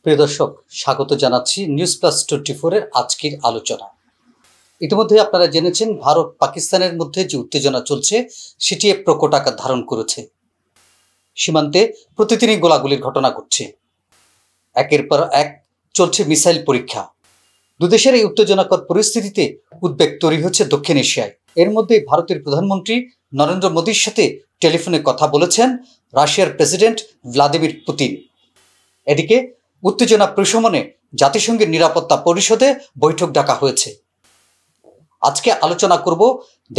প্রিয় দর্শক, স্বাগত জানাচ্ছি নিউজ প্লাস 24 এর আজকের আলোচনা। ইতিমধ্যে আপনারা জেনেছেন ভারত পাকিস্তানের মধ্যে যে উত্তেজনা চলছে সেটি প্রকট আকার ধারণ করেছে। সীমান্তে প্রতিদিনই গোলাগুলির ঘটনা ঘটছে, একের পর এক চলছে মিসাইল পরীক্ষা। দুদেশের এই উত্তেজনাকর পরিস্থিতিতে উদ্বেগ তৈরি হচ্ছে দক্ষিণ এশিয়ায়। এর মধ্যে ভারতের প্রধানমন্ত্রী নরেন্দ্র মোদীর সাথে টেলিফোনে কথা বলেছেন রাশিয়ার প্রেসিডেন্ট ভ্লাদিমির পুতিন। এদিকে উত্তেজনা প্রশমনে জাতিসংঘের নিরাপত্তা পরিষদে বৈঠক ডাকা হয়েছে। আজকে আলোচনা করব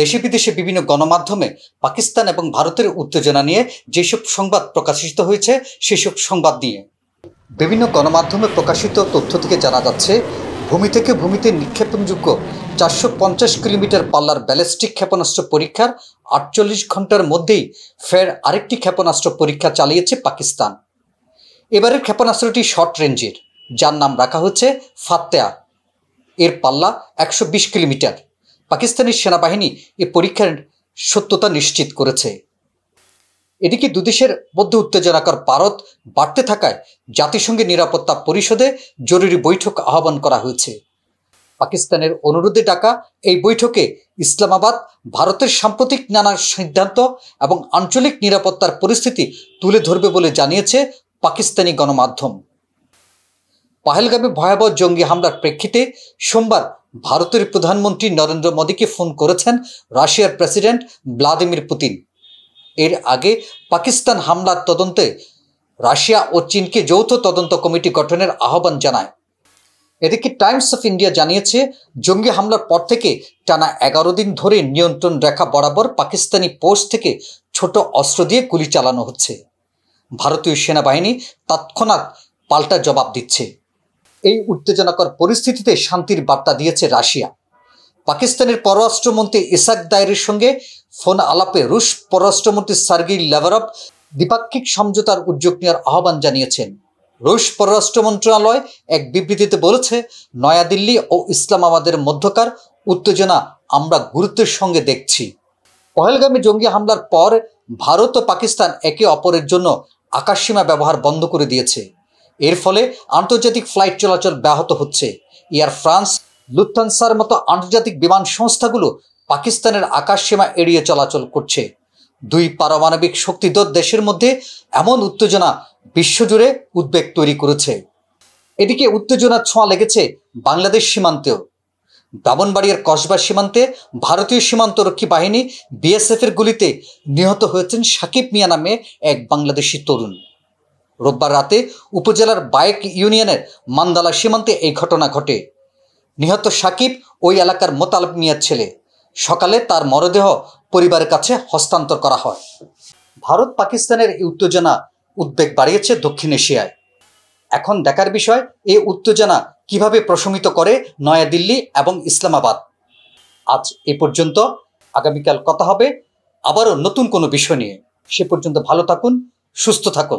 দেশে বিদেশে বিভিন্ন গণমাধ্যমে পাকিস্তান এবং ভারতের উত্তেজনা নিয়ে যেসব সংবাদ প্রকাশিত হয়েছে সেসব সংবাদ নিয়ে। বিভিন্ন গণমাধ্যমে প্রকাশিত তথ্য থেকে জানা যাচ্ছে, ভূমি থেকে ভূমিতে নিক্ষেপণযোগ্য 450 কিলোমিটার পাল্লার ব্যালিস্টিক ক্ষেপণাস্ত্র পরীক্ষার 48 ঘন্টার মধ্যেই ফের আরেকটি ক্ষেপণাস্ত্র পরীক্ষা চালিয়েছে পাকিস্তান। এবারের ক্ষেপণাস্ত্রটি শর্ট রেঞ্জের, যার নাম রাখা হচ্ছে ফাত্তেয়া। এর পাল্লা 120 কিলোমিটার। পাকিস্তানি সেনাবাহিনী এ পরীক্ষার সত্যতা নিশ্চিত করেছে। এদিকে দুদেশের মধ্যে উত্তেজনাকর পারদ বাড়তে থাকায় জাতিসংঘের নিরাপত্তা পরিষদে জরুরি বৈঠক আহ্বান করা হয়েছে। পাকিস্তানের অনুরোধে ডাকা এই বৈঠকে ইসলামাবাদ ভারতের সাম্প্রতিক নানা সিদ্ধান্ত এবং আঞ্চলিক নিরাপত্তার পরিস্থিতি তুলে ধরবে বলে জানিয়েছে পাকিস্তানি গণমাধ্যম। পাহেলগামে ভয়াবহ জঙ্গি হামলার প্রেক্ষিতে সোমবার ভারতের প্রধানমন্ত্রী নরেন্দ্র মোদীকে ফোন করেছেন রাশিয়ার প্রেসিডেন্ট ভ্লাদিমির পুতিন। এর আগে পাকিস্তান হামলার তদন্তে রাশিয়া ও চীনকে যৌথ তদন্ত কমিটি গঠনের আহ্বান জানায়। এদিকে টাইমস অফ ইন্ডিয়া জানিয়েছে, জঙ্গি হামলার পর থেকে টানা 11 দিন ধরে নিয়ন্ত্রণ রেখা বরাবর পাকিস্তানি পোস্ট থেকে ছোট অস্ত্র দিয়ে গুলি চালানো হচ্ছে। ভারতীয় সেনাবাহিনী তৎক্ষণাৎ পাল্টা জবাব দিচ্ছে। এই উত্তেজনাকর পরিস্থিতিতে শান্তির বার্তা দিয়েছে রাশিয়া। পাকিস্তানের পররাষ্ট্রমন্ত্রী ইসাক দায়ের সঙ্গে ফোন আলাপে রুশ পররাষ্ট্রমন্ত্রী সার্গেই ল্যাভরভ দ্বিপাক্ষিক সমঝোতার উদ্যোগ নেওয়ার আহ্বান জানিয়েছেন। রুশ পররাষ্ট্র মন্ত্রণালয় এক বিবৃতিতে বলেছে, নয়াদিল্লি ও ইসলামাবাদের মধ্যকার উত্তেজনা আমরা গুরুত্বের সঙ্গে দেখছি। পহেলগামী জঙ্গি হামলার পর ভারত ও পাকিস্তান একে অপরের জন্য আকাশসীমা ব্যবহার বন্ধ করে দিয়েছে। এর ফলে আন্তর্জাতিক ফ্লাইট চলাচল ব্যাহত হচ্ছে। এয়ার ফ্রান্স, লুফথানসার মতো আন্তর্জাতিক বিমান সংস্থাগুলো পাকিস্তানের আকাশসীমা এড়িয়ে চলাচল করছে। দুই পারমাণবিক শক্তিধর দেশের মধ্যে এমন উত্তেজনা বিশ্বজুড়ে উদ্বেগ তৈরি করেছে। এদিকে উত্তেজনার ছোঁয়া লেগেছে বাংলাদেশ সীমান্তেও। ব্রাহ্মণবাড়িয়ার কসবা সীমান্তে ভারতীয় সীমান্তরক্ষী বাহিনী বিএসএফের গুলিতে নিহত হয়েছেন সাকিব মিয়া নামে এক বাংলাদেশি তরুণ। রোববার রাতে উপজেলার বায়েক ইউনিয়নের মান্দালা সীমান্তে এই ঘটনা ঘটে। নিহত সাকিব ওই এলাকার মোতালেব মিয়ার ছেলে। সকালে তার মরদেহ পরিবারের কাছে হস্তান্তর করা হয়। ভারত পাকিস্তানের এই উত্তেজনা উদ্বেগ বাড়িয়েছে দক্ষিণ এশিয়ায়। এখন দেখার বিষয়, এই উত্তেজনা কিভাবে প্রশমিত করে নয়াদিল্লি এবং ইসলামাবাদ। আজ এ পর্যন্ত। আগামীকাল কথা হবে আবারও নতুন কোনো বিষয় নিয়ে। সে পর্যন্ত ভালো থাকুন, সুস্থ থাকুন।